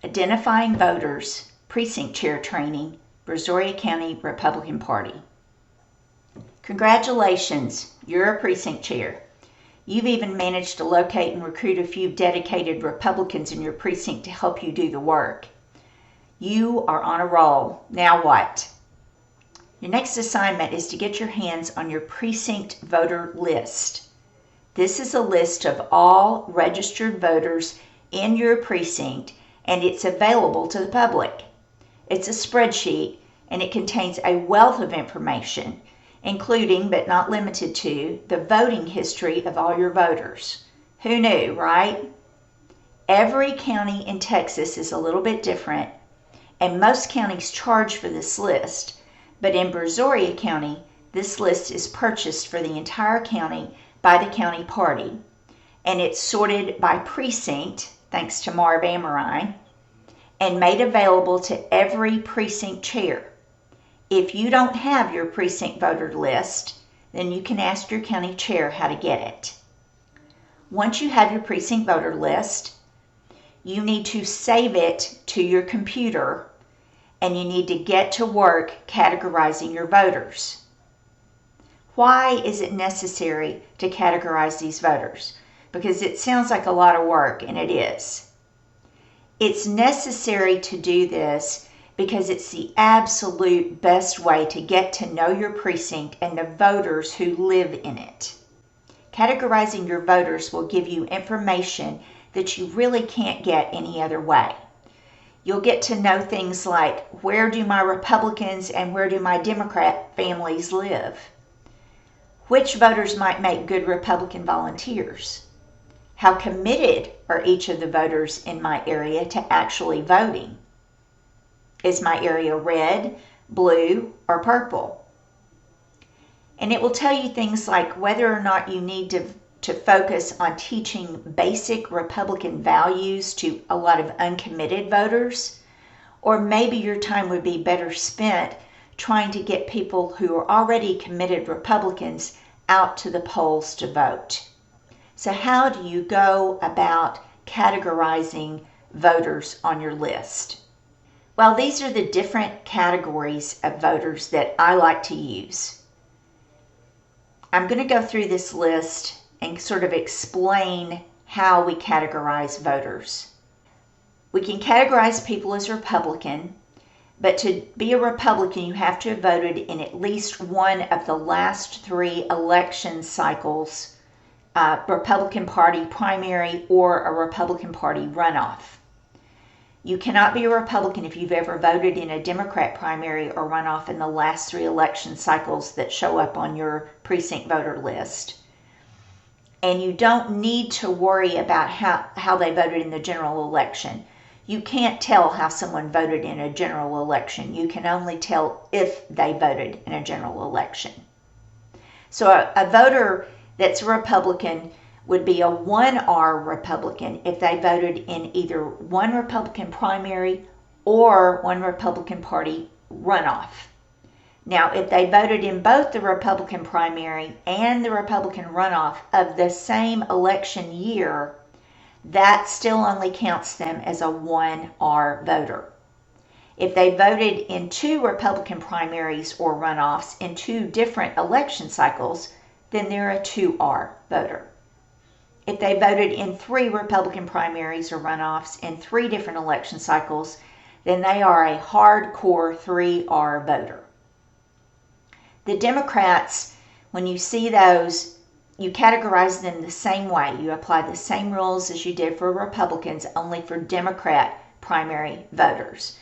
Identifying Voters, Precinct Chair Training, Brazoria County Republican Party. Congratulations, you're a precinct chair. You've even managed to locate and recruit a few dedicated Republicans in your precinct to help you do the work. You are on a roll. Now what? Your next assignment is to get your hands on your precinct voter list. This is a list of all registered voters in your precinct, and it's available to the public. It's a spreadsheet, and it contains a wealth of information, including, but not limited to, the voting history of all your voters. Who knew, right? Every county in Texas is a little bit different, and most counties charge for this list, but in Brazoria County, this list is purchased for the entire county by the county party, and it's sorted by precinct, thanks to Marv Amorine, and made available to every precinct chair. If you don't have your precinct voter list, then you can ask your county chair how to get it. Once you have your precinct voter list, you need to save it to your computer, and you need to get to work categorizing your voters. Why is it necessary to categorize these voters? Because it sounds like a lot of work, and it is. It's necessary to do this because it's the absolute best way to get to know your precinct and the voters who live in it. Categorizing your voters will give you information that you really can't get any other way. You'll get to know things like, where do my Republicans and where do my Democrat families live? Which voters might make good Republican volunteers? How committed are each of the voters in my area to actually voting? Is my area red, blue, or purple? And it will tell you things like whether or not you need to focus on teaching basic Republican values to a lot of uncommitted voters, or maybe your time would be better spent trying to get people who are already committed Republicans out to the polls to vote. So how do you go about categorizing voters on your list? Well, these are the different categories of voters that I like to use. I'm going to go through this list and sort of explain how we categorize voters. We can categorize people as Republican, but to be a Republican, you have to have voted in at least one of the last 3 election cycles, Republican Party primary or a Republican Party runoff. You cannot be a Republican if you've ever voted in a Democrat primary or runoff in the last 3 election cycles that show up on your precinct voter list. And you don't need to worry about how they voted in the general election. You can't tell how someone voted in a general election. You can only tell if they voted in a general election. So a voter that's a Republican would be a 1R Republican if they voted in either one Republican primary or one Republican Party runoff. Now, if they voted in both the Republican primary and the Republican runoff of the same election year, that still only counts them as a 1R voter. If they voted in 2 Republican primaries or runoffs in 2 different election cycles, then they're a 2R voter. If they voted in 3 Republican primaries or runoffs in 3 different election cycles, then they are a hardcore 3R voter. The Democrats, when you see those, you categorize them the same way. You apply the same rules as you did for Republicans, only for Democrat primary voters.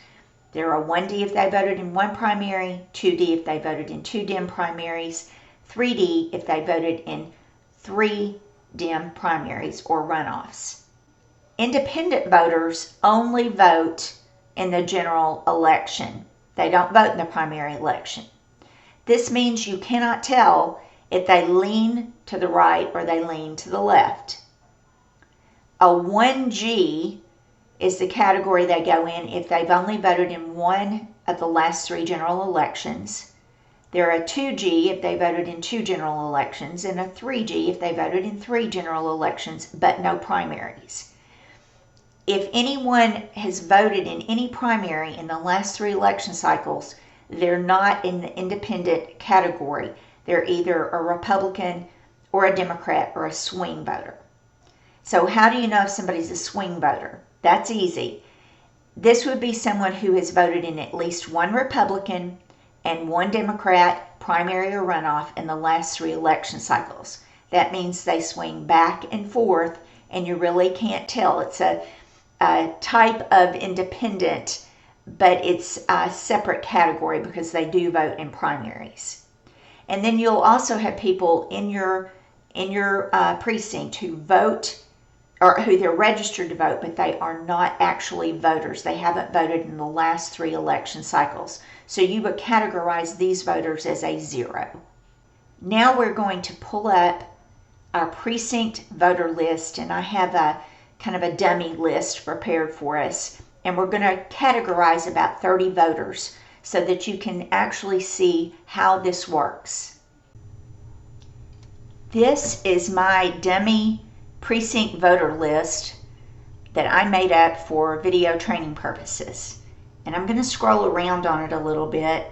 They're a 1D if they voted in 1 primary, 2D if they voted in 2 Dem primaries, 3D if they voted in 3 Dem primaries or runoffs. Independent voters only vote in the general election. They don't vote in the primary election. This means you cannot tell if they lean to the right or they lean to the left. A 1G is the category they go in if they've only voted in one of the last 3 general elections. They're a 2G if they voted in 2 general elections, and a 3G if they voted in 3 general elections, but no primaries. if anyone has voted in any primary in the last 3 election cycles, they're not in the independent category. They're either a Republican or a Democrat or a swing voter. So how do you know if somebody's a swing voter? That's easy. This would be someone who has voted in at least 1 Republican and 1 Democrat, primary or runoff, in the last 3 election cycles. That means they swing back and forth, and you really can't tell. It's a type of independent, but it's a separate category because they do vote in primaries. And then you'll also have people in your precinct who vote, or who they're registered to vote, but they are not actually voters. They haven't voted in the last 3 election cycles. So you would categorize these voters as a 0. Now we're going to pull up our precinct voter list, and I have a kind of a dummy list prepared for us. And we're going to categorize about 30 voters so that you can actually see how this works. This is my dummy precinct voter list that I made up for video training purposes. And I'm going to scroll around on it a little bit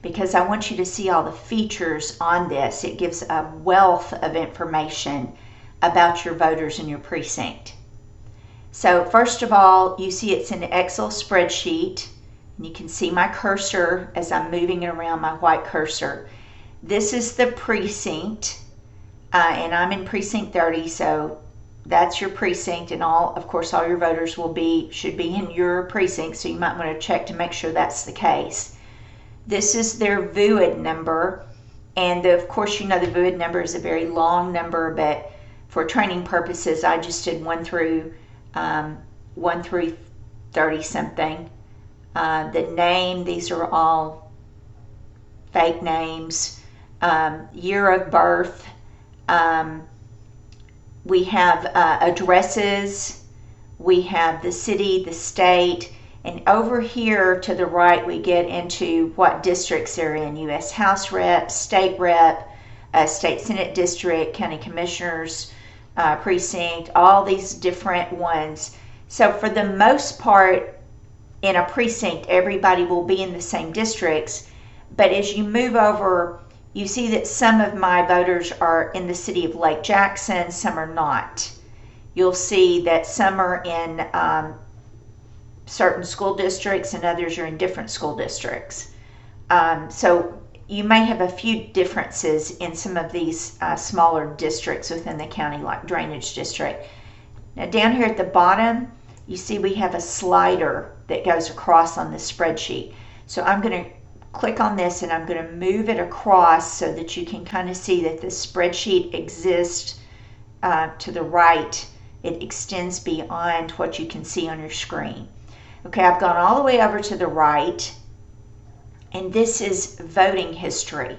because I want you to see all the features on this. It gives a wealth of information about your voters in your precinct. So first of all, you see it's an Excel spreadsheet. And you can see my cursor as I'm moving it around, my white cursor. This is the precinct, and I'm in precinct 30, so that's your precinct, and of course all your voters should be in your precinct, so you might want to check to make sure that's the case. This is their VUID number, and of course you know the VUID number is a very long number, but for training purposes I just did 1 through 30 something. The name, these are all fake names. Year of birth. We have addresses. We have the city, the state. And over here to the right, we get into what districts they're in. U.S. House Rep, State Rep, State Senate District, County Commissioners Precinct, all these different ones. So for the most part, in a precinct, everybody will be in the same districts. But as you move over, you see that some of my voters are in the city of Lake Jackson, some are not. You'll see that some are in certain school districts and others are in different school districts. So you may have a few differences in some of these smaller districts within the county, like drainage district. Now down here at the bottom, you see we have a slider that goes across on this spreadsheet. So I'm going to click on this and I'm going to move it across so that you can kind of see that the spreadsheet exists to the right. It extends beyond what you can see on your screen. Okay, I've gone all the way over to the right, and this is voting history.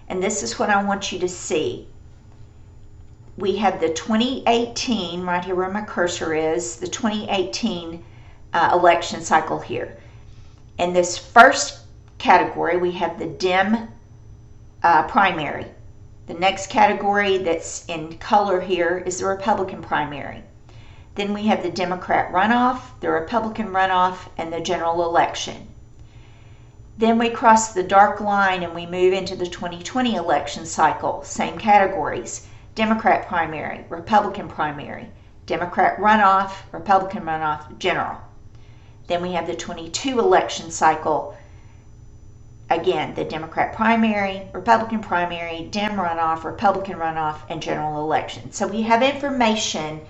And this is what I want you to see. We have the 2018, right here where my cursor is, the 2018 election cycle here. In this first category, we have the Dem primary. The next category that's in color here is the Republican primary. Then we have the Democrat runoff, the Republican runoff, and the general election. Then we cross the dark line and we move into the 2020 election cycle. Same categories: Democrat primary, Republican primary, Democrat runoff, Republican runoff, general. Then we have the 22 election cycle. Again, the Democrat primary, Republican primary, Dem runoff, Republican runoff, and general election. So we have information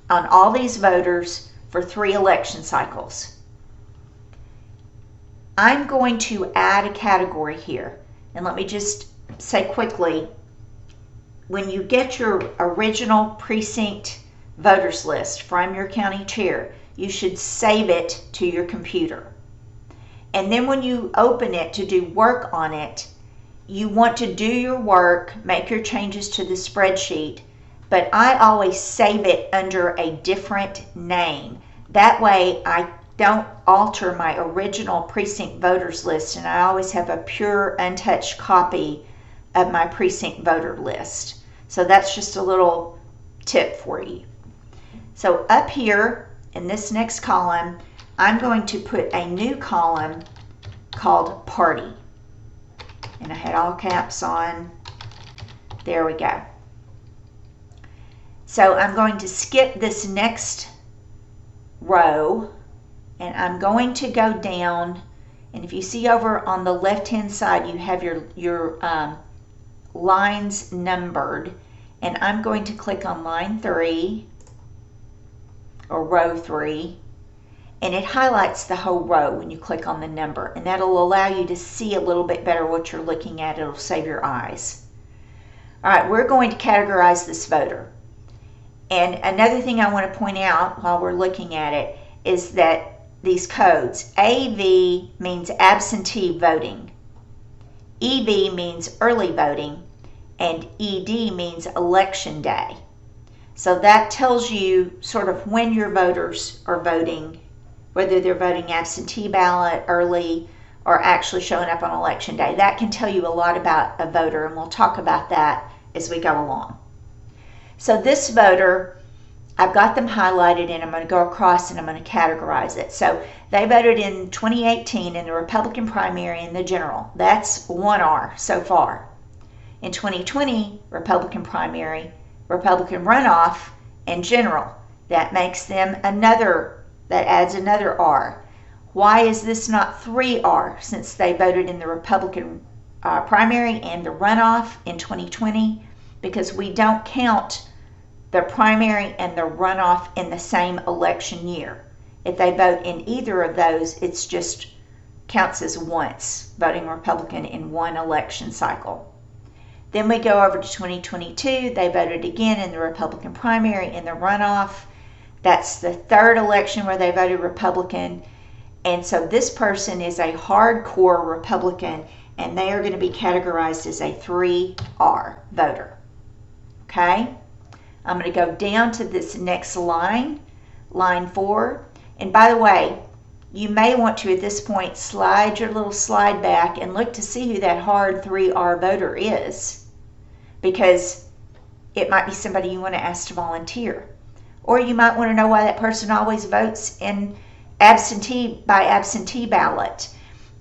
on all these voters for 3 election cycles. I'm going to add a category here. And let me just say quickly, when you get your original precinct voters list from your county chair, you should save it to your computer. And then when you open it to do work on it, you want to do your work, make your changes to the spreadsheet, but I always save it under a different name. That way I don't alter my original precinct voters list, and I always have a pure, untouched copy of my precinct voter list. So that's just a little tip for you. So up here in this next column, I'm going to put a new column called Party. And I had all caps on. There we go. So I'm going to skip this next row, and I'm going to go down, and if you see over on the left-hand side, you have your lines numbered, and I'm going to click on line 3 or row 3, and it highlights the whole row when you click on the number, and that'll allow you to see a little bit better what you're looking at. It'll save your eyes. All right, we're going to categorize this voter. And another thing I want to point out while we're looking at it is that these codes, AV means absentee voting, EV means early voting, and ED means election day. So that tells you sort of when your voters are voting, whether they're voting absentee ballot, early, or actually showing up on election day. That can tell you a lot about a voter, and we'll talk about that as we go along. So this voter, I've got them highlighted, and I'm going to go across and I'm going to categorize it. So they voted in 2018 in the Republican primary and the general. That's 1R so far. In 2020, Republican primary, Republican runoff, and general. That makes them that adds another R. Why is this not 3R, since they voted in the Republican primary and the runoff in 2020? Because we don't count the primary and the runoff in the same election year. If they vote in either of those, it's just counts as once, voting Republican in one election cycle. Then we go over to 2022. They voted again in the Republican primary and the runoff. That's the third election where they voted Republican. And so this person is a hardcore Republican, and they are going to be categorized as a 3R voter. Okay? I'm going to go down to this next line, line 4. And by the way, you may want to, at this point, slide your little slide back and look to see who that hard 3R voter is, because it might be somebody you want to ask to volunteer. Or you might want to know why that person always votes in absentee ballot,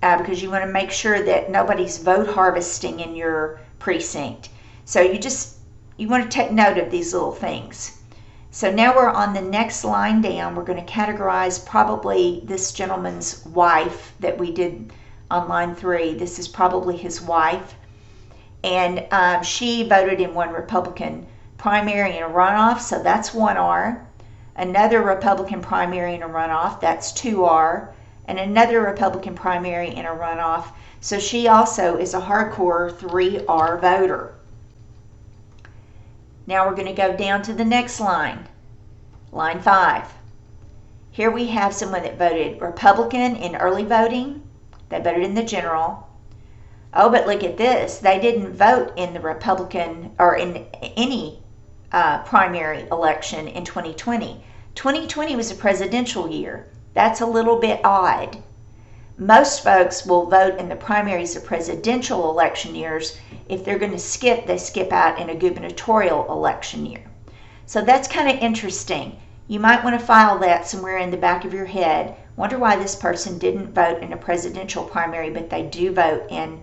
because you want to make sure that nobody's vote harvesting in your precinct. So you want to take note of these little things. So now we're on the next line down. We're going to categorize probably this gentleman's wife that we did on line 3. This is probably his wife. And she voted in one Republican primary and a runoff, so that's 1R. Another Republican primary and a runoff, that's 2R. And another Republican primary and a runoff. So she also is a hardcore 3R voter. Now we're going to go down to the next line, line 5. Here we have someone that voted Republican in early voting. They voted in the general. Oh, but look at this. They didn't vote in the Republican or in any primary election in 2020. 2020 was a presidential year. That's a little bit odd. Most folks will vote in the primaries of presidential election years. If they're going to skip, they skip out in a gubernatorial election year. So that's kind of interesting. You might want to file that somewhere in the back of your head. Wonder why this person didn't vote in a presidential primary, but they do vote in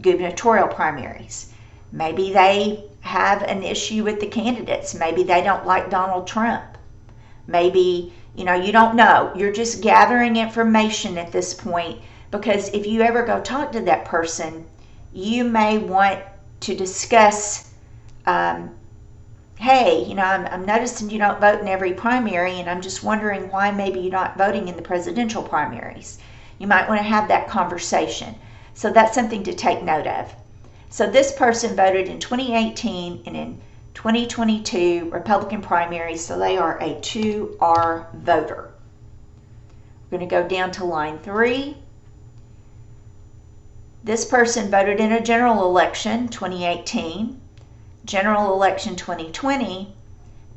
gubernatorial primaries. Maybe they have an issue with the candidates. Maybe they don't like Donald Trump. Maybe, you don't know. You're just gathering information at this point, because if you ever go talk to that person, you may want to discuss, hey, I'm noticing you don't vote in every primary, and I'm just wondering why maybe you're not voting in the presidential primaries. You might want to have that conversation. So that's something to take note of. So this person voted in 2018 and in 2022 Republican primaries, so they are a 2R voter. We're going to go down to line 3. This person voted in a general election 2018, general election 2020,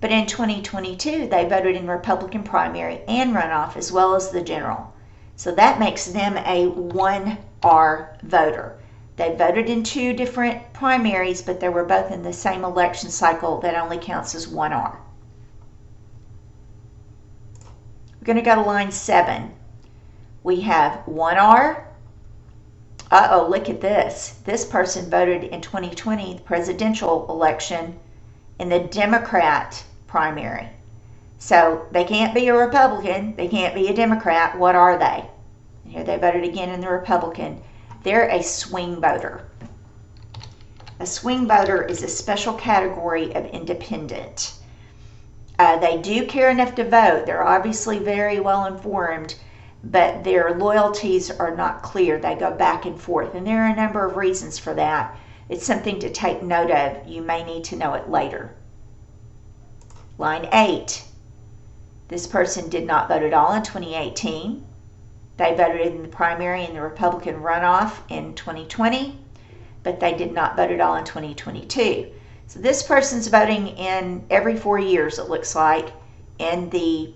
but in 2022 they voted in Republican primary and runoff as well as the general. So that makes them a 1R voter. They voted in 2 different primaries, but they were both in the same election cycle. That only counts as 1R. We're going to go to line 7. We have 1 R. Uh-oh, look at this. This person voted in 2020, the presidential election, in the Democrat primary. So they can't be a Republican. They can't be a Democrat. What are they? And here they voted again in the Republican. They're a swing voter. A swing voter is a special category of independent. They do care enough to vote. They're obviously very well informed, but their loyalties are not clear. They go back and forth, and there are a number of reasons for that. It's something to take note of. You may need to know it later. Line 8. This person did not vote at all in 2018. They voted in the primary and the Republican runoff in 2020, but they did not vote at all in 2022. So this person's voting in every 4 years, it looks like, in the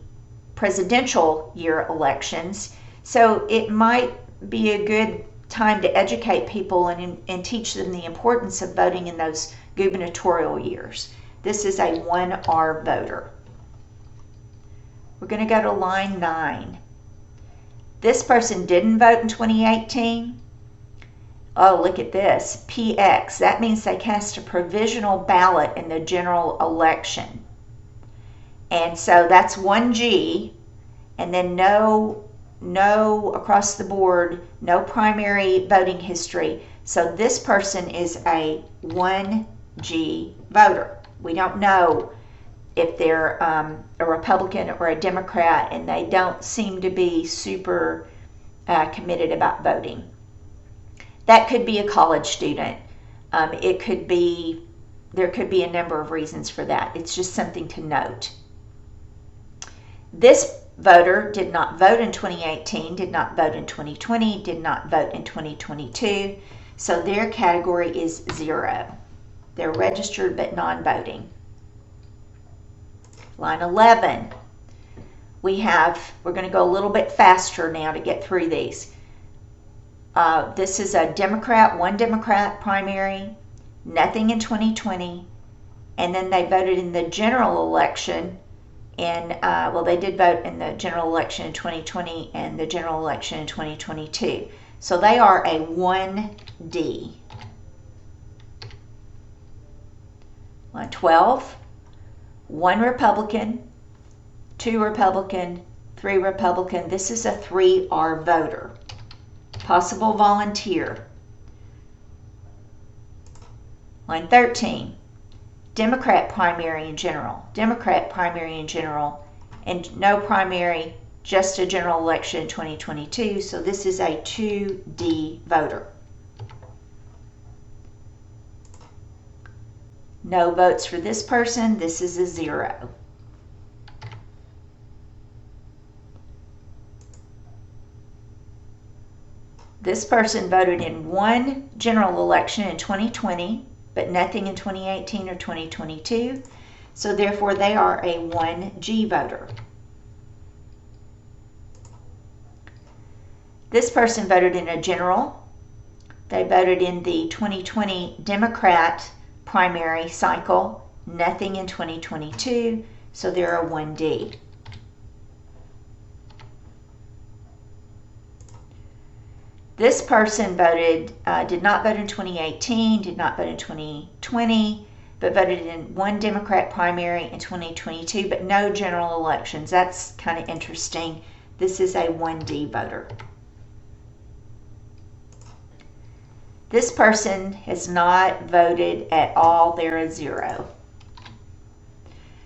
presidential year elections. So it might be a good time to educate people and teach them the importance of voting in those gubernatorial years. This is a 1R voter. We're going to go to line 9. This person didn't vote in 2018. Oh, look at this. PX. That means they cast a provisional ballot in the general election. And so that's 1G. And then no across the board, no primary voting history. So this person is a 1G voter. We don't know if they're a Republican or a Democrat, and they don't seem to be super committed about voting. That could be a college student. There could be a number of reasons for that. It's just something to note. This voter did not vote in 2018, did not vote in 2020, did not vote in 2022. So their category is 0. They're registered but non-voting. Line 11. We're going to go a little bit faster now to get through these. This is a Democrat, 1 Democrat primary, nothing in 2020, and then they voted in the general election they did vote in the general election in 2020 and the general election in 2022. So they are a 1D. Line 12, 1 Republican, 2 Republican, 3 Republican. This is a 3R voter. Possible volunteer. Line 13, Democrat primary in general. Democrat primary in general, and no primary, just a general election in 2022. So this is a 2D voter. No votes for this person. This is a 0. This person voted in 1 general election in 2020, but nothing in 2018 or 2022. So therefore they are a 1G voter. This person voted in a general. They voted in the 2020 Democrat primary cycle, nothing in 2022, so they're a 1D. This person did not vote in 2018, did not vote in 2020, but voted in 1 Democrat primary in 2022, but no general elections. That's kind of interesting. This is a 1D voter. This person has not voted at all. They're a 0.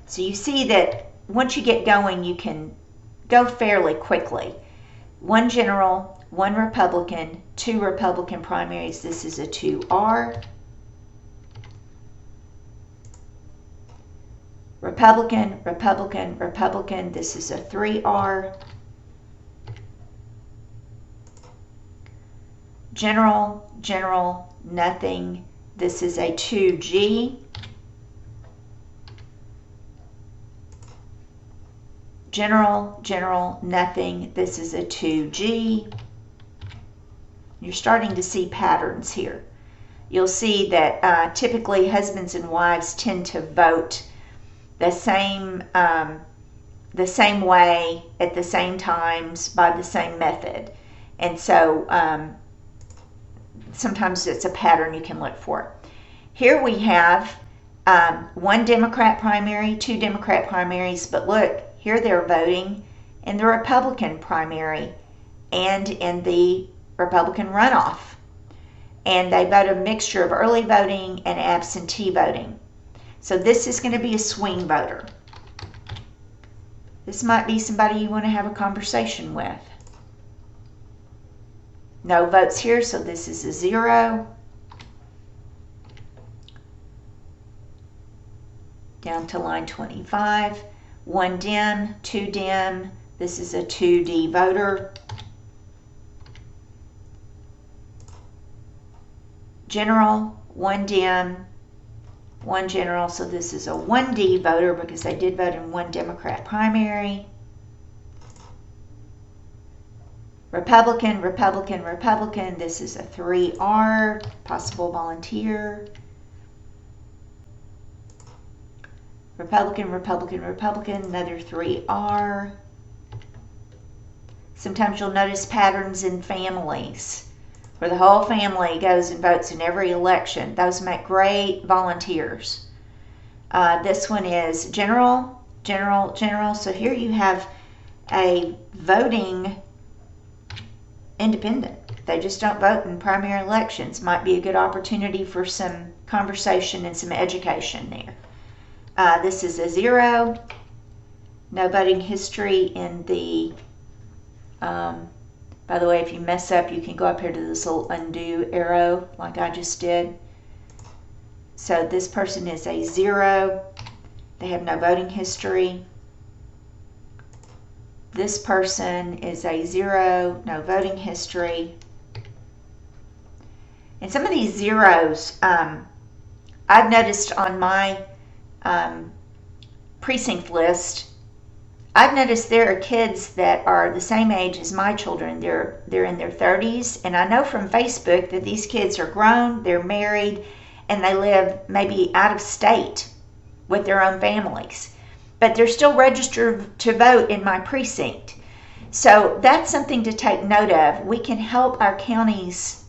So you see that once you get going, you can go fairly quickly. 1 general, 1 Republican, 2 Republican primaries. This is a 2R. Republican, Republican, Republican. This is a 3R. General, general, nothing. This is a 2G. General, general, nothing. This is a 2G. You're starting to see patterns here. You'll see that typically husbands and wives tend to vote the same the same way at the same times by the same method. And so sometimes it's a pattern you can look for. Here we have one Democrat primary, two Democrat primaries, but look, here they're voting in the Republican primary and in the Republican runoff. And they vote a mixture of early voting and absentee voting. So this is going to be a swing voter. This might be somebody you want to have a conversation with. No votes here, so this is a 0. Down to line 25. 1 dim, 2 dim. This is a 2D voter. General, 1 dim, 1 general, so this is a 1D voter because they did vote in one Democrat primary. Republican, Republican, Republican, this is a 3R, possible volunteer. Republican, Republican, Republican, another 3R. Sometimes you'll notice patterns in families where the whole family goes and votes in every election. Those make great volunteers. This one is general, general, general. So here you have a voting independent. They just don't vote in primary elections. Might be a good opportunity for some conversation and some education there. This is a 0. No voting history in the by the way, if you mess up, you can go up here to this little undo arrow like I just did. So this person is a 0. They have no voting history. This person is a 0, no voting history. And some of these zeros, I've noticed on my precinct list, I've noticed there are kids that are the same age as my children. They're in their 30s, and I know from Facebook that these kids are grown, they're married, and they live maybe out of state with their own families. But they're still registered to vote in my precinct. So that's something to take note of. We can help our counties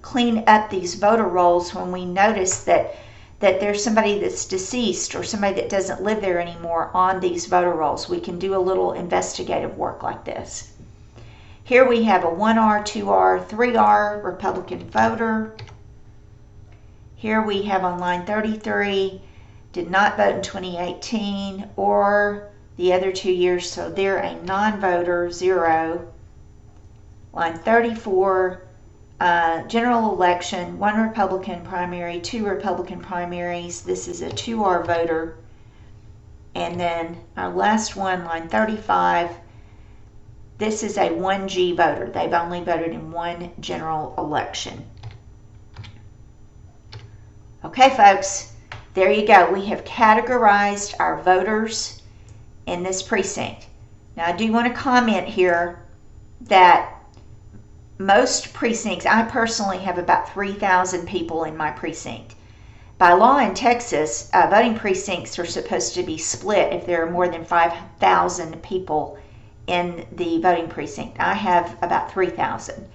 clean up these voter rolls when we notice that there's somebody that's deceased or somebody that doesn't live there anymore on these voter rolls. We can do a little investigative work like this. Here we have a 1R, 2R, 3R Republican voter. Here we have on line 33, did not vote in 2018 or the other 2 years, so they're a non-voter, 0. Line 34, general election, 1 Republican primary, 2 Republican primaries. This is a 2R voter. And then our last one, line 35, this is a 1G voter. They've only voted in one general election. Okay, folks, there you go. We have categorized our voters in this precinct. Now, I do want to comment here that most precincts, I personally have about 3,000 people in my precinct. By law in Texas, voting precincts are supposed to be split if there are more than 5,000 people in the voting precinct. I have about 3,000.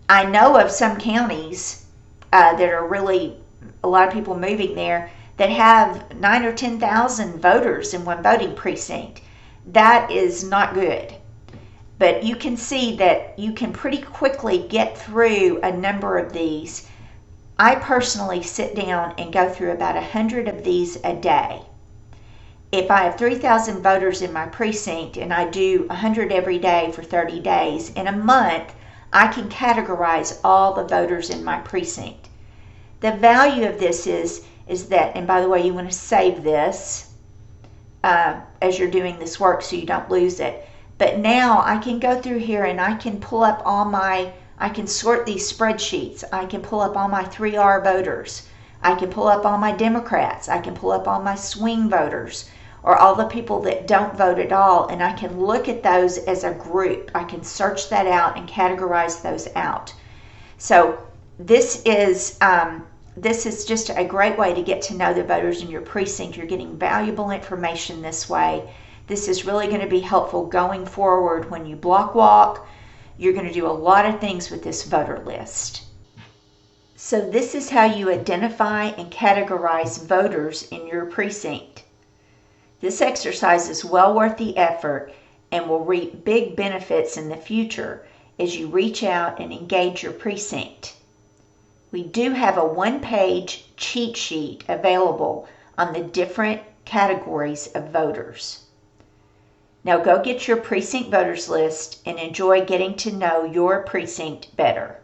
I know of some counties that are really, a lot of people moving there, that have 9,000 or 10,000 voters in one voting precinct. That is not good. But you can see that you can pretty quickly get through a number of these. I personally sit down and go through about 100 of these a day. If I have 3,000 voters in my precinct and I do 100 every day for 30 days, in a month I can categorize all the voters in my precinct. The value of this is that, and by the way, you want to save this as you're doing this work so you don't lose it. But now I can go through here and I can pull up I can sort these spreadsheets. I can pull up all my 3R voters. I can pull up all my Democrats. I can pull up all my swing voters or all the people that don't vote at all. And I can look at those as a group. I can search that out and categorize those out. So this is just a great way to get to know the voters in your precinct. You're getting valuable information this way This is really going to be helpful going forward when you block walk. You're going to do a lot of things with this voter list. So this is how you identify and categorize voters in your precinct. This exercise is well worth the effort and will reap big benefits in the future as you reach out and engage your precinct. We do have a one-page cheat sheet available on the different categories of voters. Now go get your precinct voters list and enjoy getting to know your precinct better.